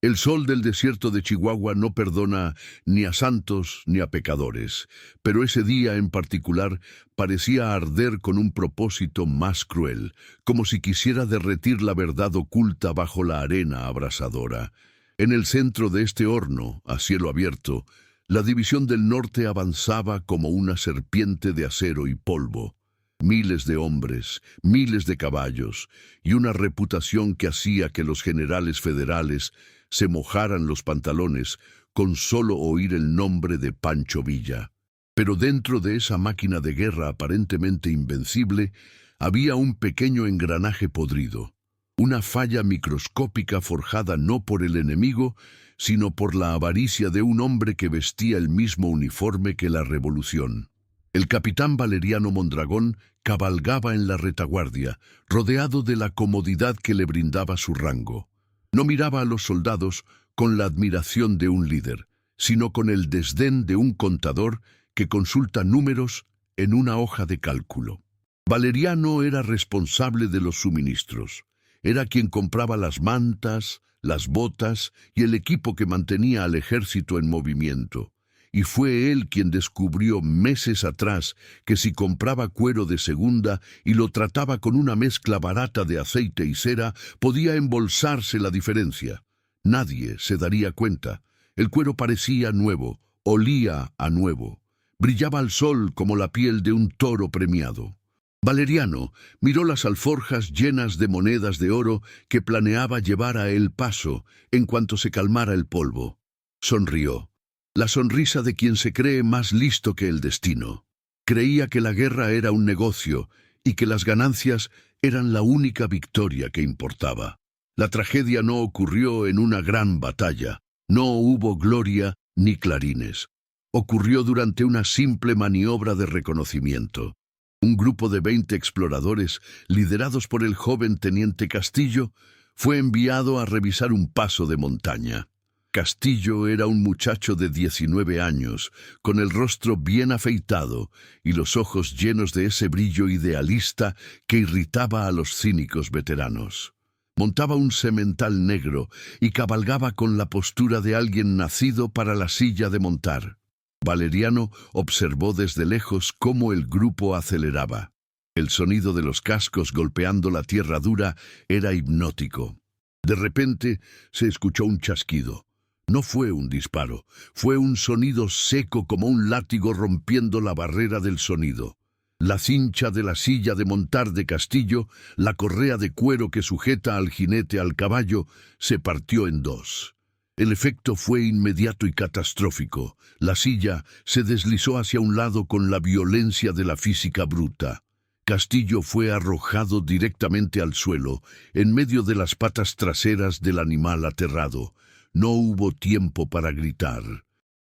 El sol del desierto de Chihuahua no perdona ni a santos ni a pecadores, pero ese día en particular parecía arder con un propósito más cruel, como si quisiera derretir la verdad oculta bajo la arena abrasadora. En el centro de este horno, a cielo abierto, la División del Norte avanzaba como una serpiente de acero y polvo. Miles de hombres, miles de caballos, y una reputación que hacía que los generales federales se mojaran los pantalones con solo oír el nombre de Pancho Villa. Pero dentro de esa máquina de guerra aparentemente invencible, había un pequeño engranaje podrido, una falla microscópica forjada no por el enemigo, sino por la avaricia de un hombre que vestía el mismo uniforme que la revolución. El capitán Valeriano Mondragón cabalgaba en la retaguardia, rodeado de la comodidad que le brindaba su rango. No miraba a los soldados con la admiración de un líder, sino con el desdén de un contador que consulta números en una hoja de cálculo. Valeriano era responsable de los suministros. Era quien compraba las mantas, las botas y el equipo que mantenía al ejército en movimiento. Y fue él quien descubrió meses atrás que si compraba cuero de segunda y lo trataba con una mezcla barata de aceite y cera, podía embolsarse la diferencia. Nadie se daría cuenta. El cuero parecía nuevo, olía a nuevo. Brillaba al sol como la piel de un toro premiado. Valeriano miró las alforjas llenas de monedas de oro que planeaba llevar a El Paso en cuanto se calmara el polvo. Sonrió. La sonrisa de quien se cree más listo que el destino. Creía que la guerra era un negocio y que las ganancias eran la única victoria que importaba. La tragedia no ocurrió en una gran batalla. No hubo gloria ni clarines. Ocurrió durante una simple maniobra de reconocimiento. Un grupo de 20 exploradores, liderados por el joven teniente Castillo, fue enviado a revisar un paso de montaña. Castillo era un muchacho de 19 años, con el rostro bien afeitado y los ojos llenos de ese brillo idealista que irritaba a los cínicos veteranos. Montaba un semental negro y cabalgaba con la postura de alguien nacido para la silla de montar. Valeriano observó desde lejos cómo el grupo aceleraba. El sonido de los cascos golpeando la tierra dura era hipnótico. De repente se escuchó un chasquido. No fue un disparo, fue un sonido seco como un látigo rompiendo la barrera del sonido. La cincha de la silla de montar de Castillo, la correa de cuero que sujeta al jinete al caballo, se partió en dos. El efecto fue inmediato y catastrófico. La silla se deslizó hacia un lado con la violencia de la física bruta. Castillo fue arrojado directamente al suelo, en medio de las patas traseras del animal aterrado. No hubo tiempo para gritar.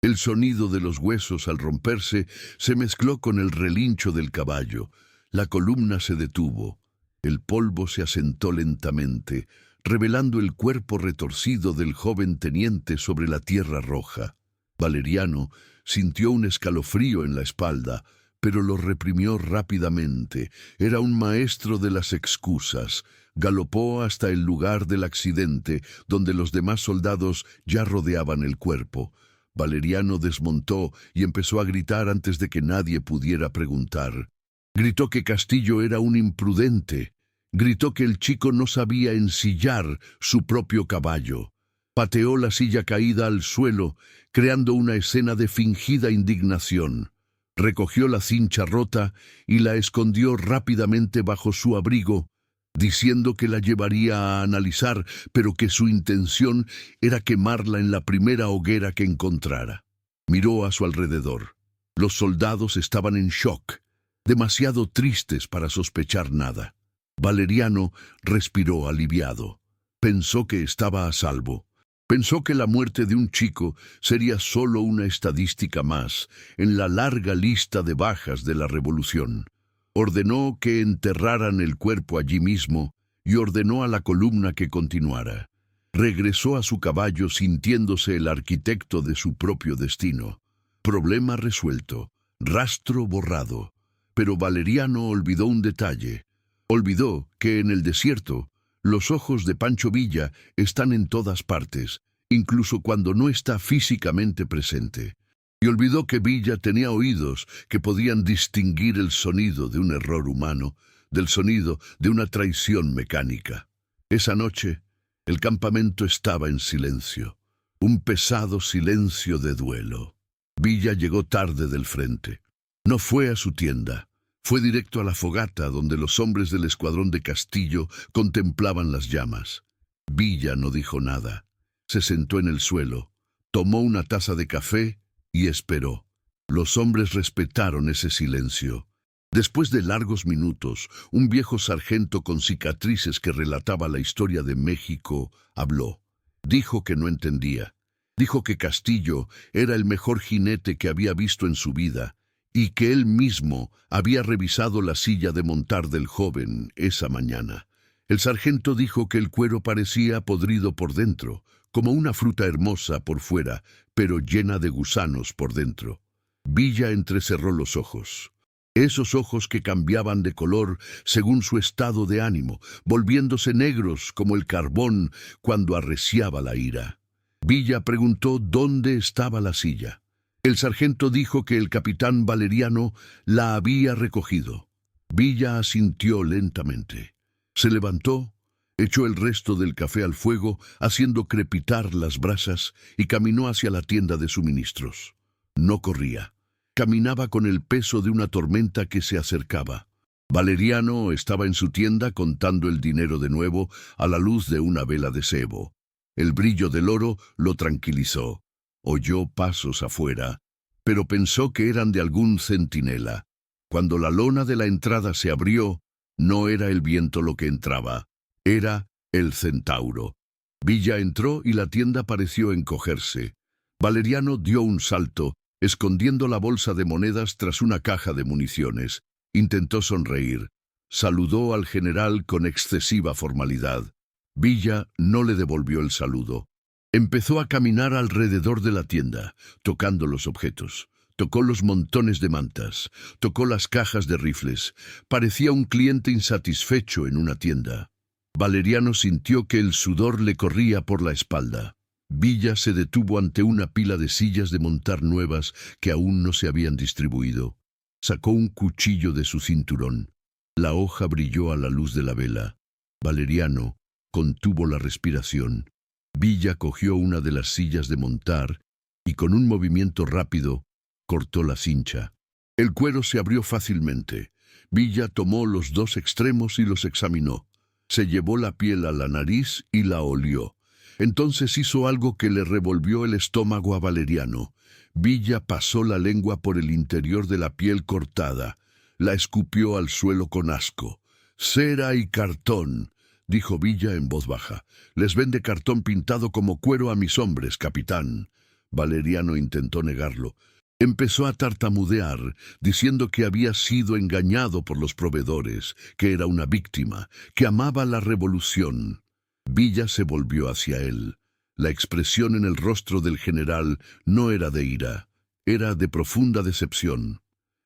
El sonido de los huesos al romperse se mezcló con el relincho del caballo. La columna se detuvo. El polvo se asentó lentamente, revelando el cuerpo retorcido del joven teniente sobre la tierra roja. Valeriano sintió un escalofrío en la espalda, pero lo reprimió rápidamente. Era un maestro de las excusas. Galopó hasta el lugar del accidente, donde los demás soldados ya rodeaban el cuerpo. Valeriano desmontó y empezó a gritar antes de que nadie pudiera preguntar. Gritó que Castillo era un imprudente. Gritó que el chico no sabía ensillar su propio caballo. Pateó la silla caída al suelo, creando una escena de fingida indignación. Recogió la cincha rota y la escondió rápidamente bajo su abrigo, diciendo que la llevaría a analizar, pero que su intención era quemarla en la primera hoguera que encontrara. Miró a su alrededor. Los soldados estaban en shock, demasiado tristes para sospechar nada. Valeriano respiró aliviado. Pensó que estaba a salvo. Pensó que la muerte de un chico sería solo una estadística más en la larga lista de bajas de la revolución. Ordenó que enterraran el cuerpo allí mismo y ordenó a la columna que continuara. Regresó a su caballo sintiéndose el arquitecto de su propio destino. Problema resuelto, rastro borrado. Pero Valeriano olvidó un detalle. Olvidó que en el desierto los ojos de Pancho Villa están en todas partes incluso cuando no está físicamente presente. Y olvidó que Villa tenía oídos que podían distinguir el sonido de un error humano del sonido de una traición mecánica. Esa noche, el campamento estaba en silencio, un pesado silencio de duelo. Villa llegó tarde del frente. No fue a su tienda, fue directo a la fogata donde los hombres del escuadrón de Castillo contemplaban las llamas. Villa no dijo nada. Se sentó en el suelo, tomó una taza de café y esperó. Los hombres respetaron ese silencio. Después de largos minutos, un viejo sargento con cicatrices que relataba la historia de México habló. Dijo que no entendía. Dijo que Castillo era el mejor jinete que había visto en su vida y que él mismo había revisado la silla de montar del joven esa mañana. El sargento dijo que el cuero parecía podrido por dentro, como una fruta hermosa por fuera, pero llena de gusanos por dentro. Villa entrecerró los ojos. Esos ojos que cambiaban de color según su estado de ánimo, volviéndose negros como el carbón cuando arreciaba la ira. Villa preguntó dónde estaba la silla. El sargento dijo que el capitán Valeriano la había recogido. Villa asintió lentamente. Se levantó, echó el resto del café al fuego, haciendo crepitar las brasas, y caminó hacia la tienda de suministros. No corría. Caminaba con el peso de una tormenta que se acercaba. Valeriano estaba en su tienda contando el dinero de nuevo a la luz de una vela de sebo. El brillo del oro lo tranquilizó. Oyó pasos afuera, pero pensó que eran de algún centinela. Cuando la lona de la entrada se abrió, no era el viento lo que entraba, era el centauro. Villa entró y la tienda pareció encogerse. Valeriano dio un salto, escondiendo la bolsa de monedas tras una caja de municiones. Intentó sonreír. Saludó al general con excesiva formalidad. Villa no le devolvió el saludo. Empezó a caminar alrededor de la tienda, tocando los objetos. Tocó los montones de mantas, tocó las cajas de rifles. Parecía un cliente insatisfecho en una tienda. Valeriano sintió que el sudor le corría por la espalda. Villa se detuvo ante una pila de sillas de montar nuevas que aún no se habían distribuido. Sacó un cuchillo de su cinturón. La hoja brilló a la luz de la vela. Valeriano contuvo la respiración. Villa cogió una de las sillas de montar y con un movimiento rápido cortó la cincha. El cuero se abrió fácilmente. Villa tomó los dos extremos y los examinó. Se llevó la piel a la nariz y la olió. Entonces hizo algo que le revolvió el estómago a Valeriano. Villa pasó la lengua por el interior de la piel cortada. La escupió al suelo con asco. «Cera y cartón», dijo Villa en voz baja. «Les vende cartón pintado como cuero a mis hombres, capitán». Valeriano intentó negarlo. Empezó a tartamudear, diciendo que había sido engañado por los proveedores, que era una víctima, que amaba la revolución. Villa se volvió hacia él. La expresión en el rostro del general no era de ira, era de profunda decepción.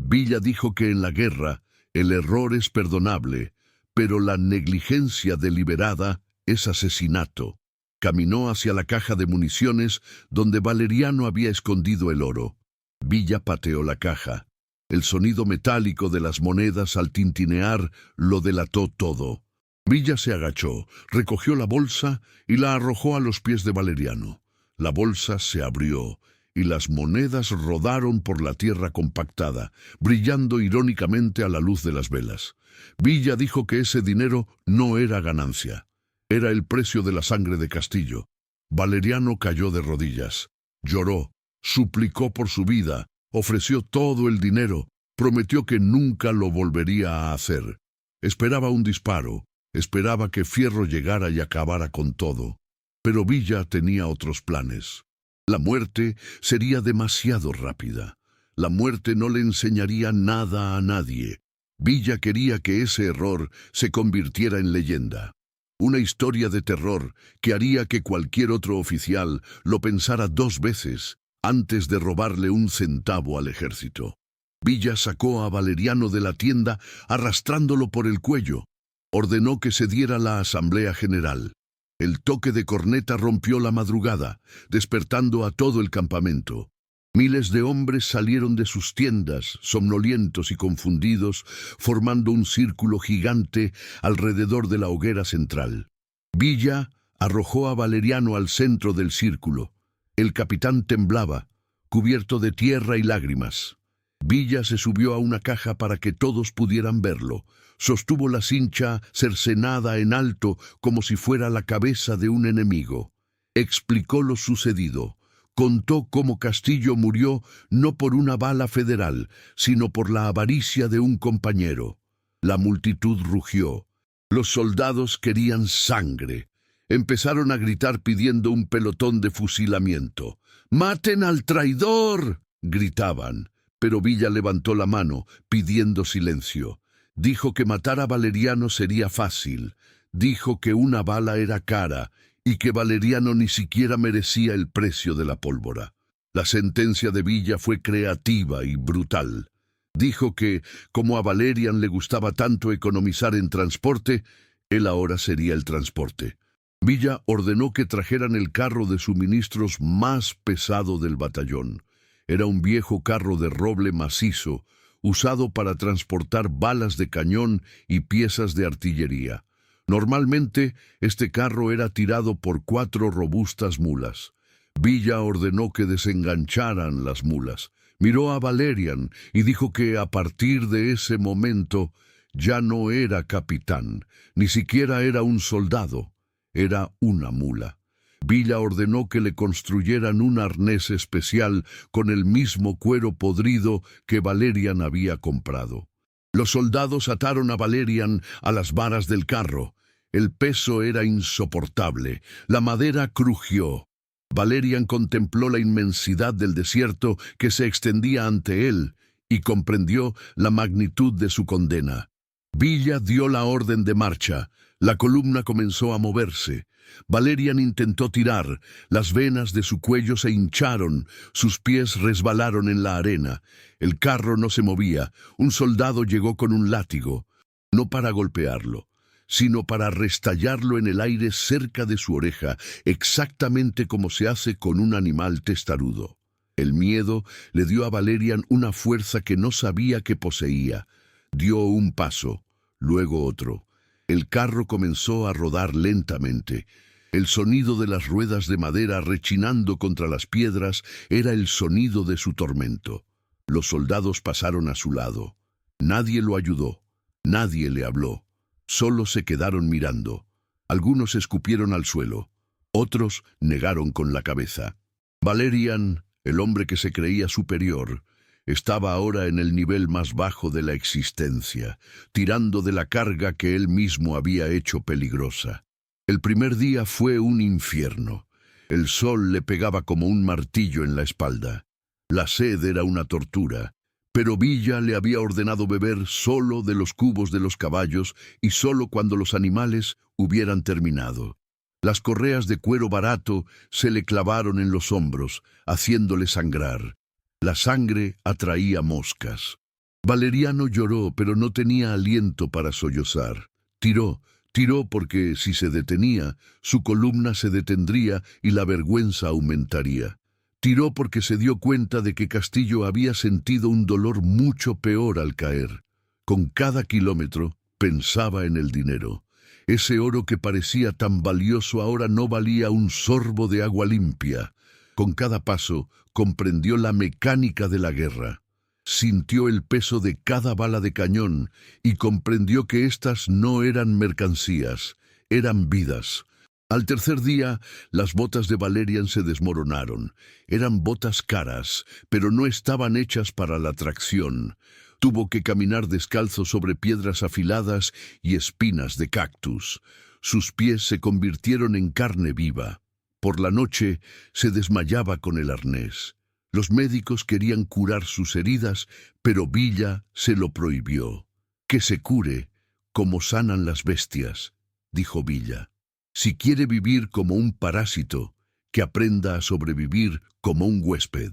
Villa dijo que en la guerra el error es perdonable, pero la negligencia deliberada es asesinato. Caminó hacia la caja de municiones donde Valeriano había escondido el oro. Villa pateó la caja. El sonido metálico de las monedas al tintinear lo delató todo. Villa se agachó, recogió la bolsa y la arrojó a los pies de Valeriano. La bolsa se abrió y las monedas rodaron por la tierra compactada, brillando irónicamente a la luz de las velas. Villa dijo que ese dinero no era ganancia, era el precio de la sangre de Castillo. Valeriano cayó de rodillas, lloró, suplicó por su vida, ofreció todo el dinero, prometió que nunca lo volvería a hacer. Esperaba un disparo, esperaba que Fierro llegara y acabara con todo. Pero Villa tenía otros planes. La muerte sería demasiado rápida. La muerte no le enseñaría nada a nadie. Villa quería que ese error se convirtiera en leyenda. Una historia de terror que haría que cualquier otro oficial lo pensara dos veces antes de robarle un centavo al ejército. Villa sacó a Valeriano de la tienda arrastrándolo por el cuello. Ordenó que se diera la asamblea general. El toque de corneta rompió la madrugada, despertando a todo el campamento. Miles de hombres salieron de sus tiendas, somnolientos y confundidos, formando un círculo gigante alrededor de la hoguera central. Villa arrojó a Valeriano al centro del círculo. El capitán temblaba, cubierto de tierra y lágrimas. Villa se subió a una caja para que todos pudieran verlo. Sostuvo la cincha cercenada en alto como si fuera la cabeza de un enemigo. Explicó lo sucedido. Contó cómo Castillo murió no por una bala federal, sino por la avaricia de un compañero. La multitud rugió. Los soldados querían sangre. Empezaron a gritar pidiendo un pelotón de fusilamiento. ¡Maten al traidor!, gritaban. Pero Villa levantó la mano, pidiendo silencio. Dijo que matar a Valeriano sería fácil. Dijo que una bala era cara y que Valeriano ni siquiera merecía el precio de la pólvora. La sentencia de Villa fue creativa y brutal. Dijo que, como a Valerian le gustaba tanto economizar en transporte, él ahora sería el transporte. Villa ordenó que trajeran el carro de suministros más pesado del batallón. Era un viejo carro de roble macizo, usado para transportar balas de cañón y piezas de artillería. Normalmente, este carro era tirado por 4 robustas mulas. Villa ordenó que desengancharan las mulas. Miró a Valerian y dijo que a partir de ese momento ya no era capitán, ni siquiera era un soldado, era una mula. Villa ordenó que le construyeran un arnés especial con el mismo cuero podrido que Valerian había comprado. Los soldados ataron a Valerian a las varas del carro. El peso era insoportable, la madera crujió. Valerian contempló la inmensidad del desierto que se extendía ante él y comprendió la magnitud de su condena. Villa dio la orden de marcha. La columna comenzó a moverse. Valerian intentó tirar. Las venas de su cuello se hincharon. Sus pies resbalaron en la arena. El carro no se movía. Un soldado llegó con un látigo, no para golpearlo, sino para restallarlo en el aire cerca de su oreja, exactamente como se hace con un animal testarudo. El miedo le dio a Valerian una fuerza que no sabía que poseía. Dio un paso, luego otro. El carro comenzó a rodar lentamente. El sonido de las ruedas de madera rechinando contra las piedras era el sonido de su tormento. Los soldados pasaron a su lado. Nadie lo ayudó, nadie le habló. Solo se quedaron mirando. Algunos escupieron al suelo. Otros negaron con la cabeza. Valerian, el hombre que se creía superior, estaba ahora en el nivel más bajo de la existencia, tirando de la carga que él mismo había hecho peligrosa. El primer día fue un infierno. El sol le pegaba como un martillo en la espalda. La sed era una tortura. Pero Villa le había ordenado beber solo de los cubos de los caballos y solo cuando los animales hubieran terminado. Las correas de cuero barato se le clavaron en los hombros, haciéndole sangrar. La sangre atraía moscas. Valeriano lloró, pero no tenía aliento para sollozar. Tiró porque si se detenía, su columna se detendría y la vergüenza aumentaría. Tiró porque se dio cuenta de que Castillo había sentido un dolor mucho peor al caer. Con cada kilómetro pensaba en el dinero. Ese oro que parecía tan valioso ahora no valía un sorbo de agua limpia. Con cada paso comprendió la mecánica de la guerra. Sintió el peso de cada bala de cañón y comprendió que éstas no eran mercancías, eran vidas. Al tercer día, las botas de Valerian se desmoronaron. Eran botas caras, pero no estaban hechas para la tracción. Tuvo que caminar descalzo sobre piedras afiladas y espinas de cactus. Sus pies se convirtieron en carne viva. Por la noche se desmayaba con el arnés. Los médicos querían curar sus heridas, pero Villa se lo prohibió. Que se cure, como sanan las bestias, dijo Villa. Si quiere vivir como un parásito, que aprenda a sobrevivir como un huésped.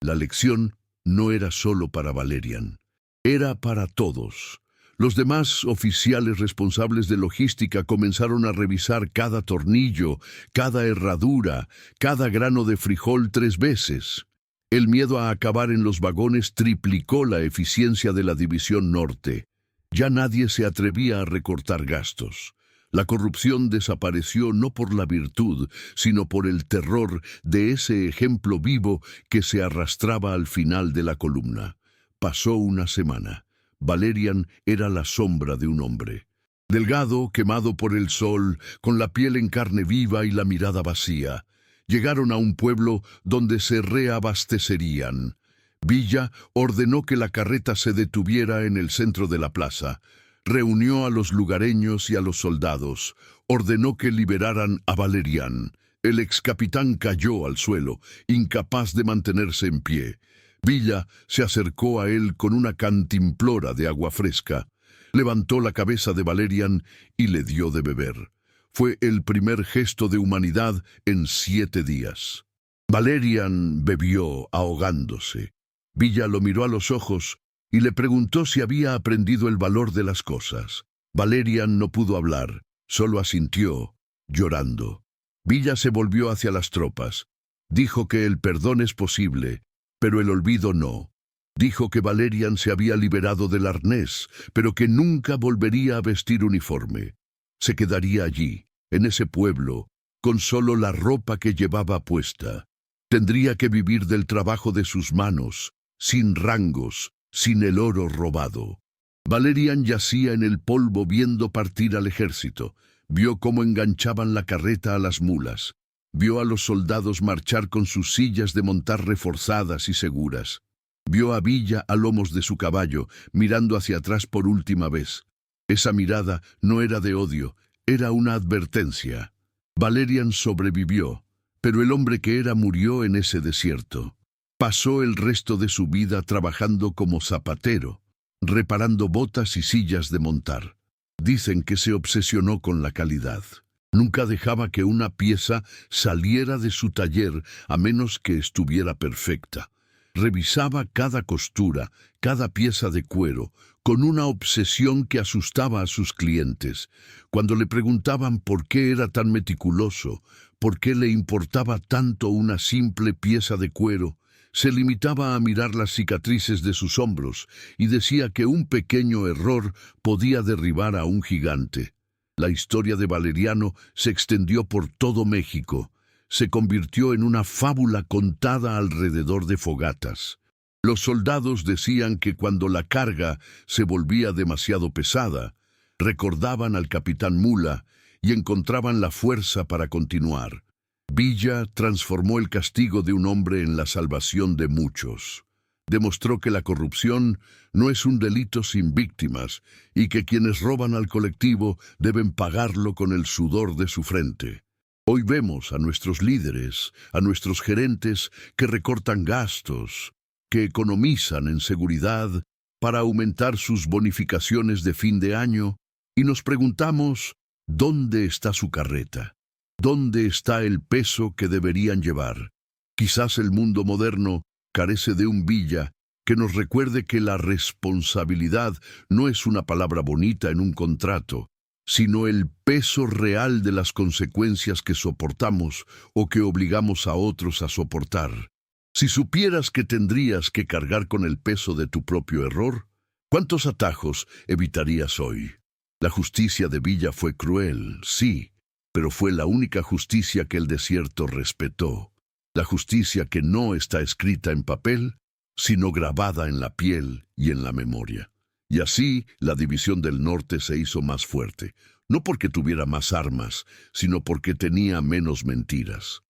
La lección no era solo para Valerian, era para todos. Los demás oficiales responsables de logística comenzaron a revisar cada tornillo, cada herradura, cada grano de frijol 3 veces. El miedo a acabar en los vagones triplicó la eficiencia de la División Norte. Ya nadie se atrevía a recortar gastos. La corrupción desapareció no por la virtud, sino por el terror de ese ejemplo vivo que se arrastraba al final de la columna. Pasó una semana. Valerian era la sombra de un hombre. Delgado, quemado por el sol, con la piel en carne viva y la mirada vacía. Llegaron a un pueblo donde se reabastecerían. Villa ordenó que la carreta se detuviera en el centro de la plaza. Reunió a los lugareños y a los soldados. Ordenó que liberaran a Valerian. El excapitán cayó al suelo, incapaz de mantenerse en pie. Villa se acercó a él con una cantimplora de agua fresca. Levantó la cabeza de Valerian y le dio de beber. Fue el primer gesto de humanidad en 7 días. Valerian bebió ahogándose. Villa lo miró a los ojos y le preguntó si había aprendido el valor de las cosas. Valerian no pudo hablar, solo asintió, llorando. Villa se volvió hacia las tropas. Dijo que el perdón es posible, pero el olvido no. Dijo que Valerian se había liberado del arnés, pero que nunca volvería a vestir uniforme. Se quedaría allí, en ese pueblo, con solo la ropa que llevaba puesta. Tendría que vivir del trabajo de sus manos, sin rangos, sin el oro robado. Valerian yacía en el polvo viendo partir al ejército. Vio cómo enganchaban la carreta a las mulas. Vio a los soldados marchar con sus sillas de montar reforzadas y seguras. Vio a Villa a lomos de su caballo, mirando hacia atrás por última vez. Esa mirada no era de odio, era una advertencia. Valerian sobrevivió, pero el hombre que era murió en ese desierto. Pasó el resto de su vida trabajando como zapatero, reparando botas y sillas de montar. Dicen que se obsesionó con la calidad. Nunca dejaba que una pieza saliera de su taller a menos que estuviera perfecta. Revisaba cada costura, cada pieza de cuero, con una obsesión que asustaba a sus clientes. Cuando le preguntaban por qué era tan meticuloso, por qué le importaba tanto una simple pieza de cuero, se limitaba a mirar las cicatrices de sus hombros y decía que un pequeño error podía derribar a un gigante. La historia de Valeriano se extendió por todo México. Se convirtió en una fábula contada alrededor de fogatas. Los soldados decían que cuando la carga se volvía demasiado pesada, recordaban al capitán Mula y encontraban la fuerza para continuar. Villa transformó el castigo de un hombre en la salvación de muchos. Demostró que la corrupción no es un delito sin víctimas y que quienes roban al colectivo deben pagarlo con el sudor de su frente. Hoy vemos a nuestros líderes, a nuestros gerentes que recortan gastos, que economizan en seguridad para aumentar sus bonificaciones de fin de año y nos preguntamos, ¿dónde está su carreta? ¿Dónde está el peso que deberían llevar? Quizás el mundo moderno carece de un Villa que nos recuerde que la responsabilidad no es una palabra bonita en un contrato, sino el peso real de las consecuencias que soportamos o que obligamos a otros a soportar. Si supieras que tendrías que cargar con el peso de tu propio error, ¿cuántos atajos evitarías hoy? La justicia de Villa fue cruel, sí, pero fue la única justicia que el desierto respetó. La justicia que no está escrita en papel, sino grabada en la piel y en la memoria. Y así la División del Norte se hizo más fuerte, no porque tuviera más armas, sino porque tenía menos mentiras.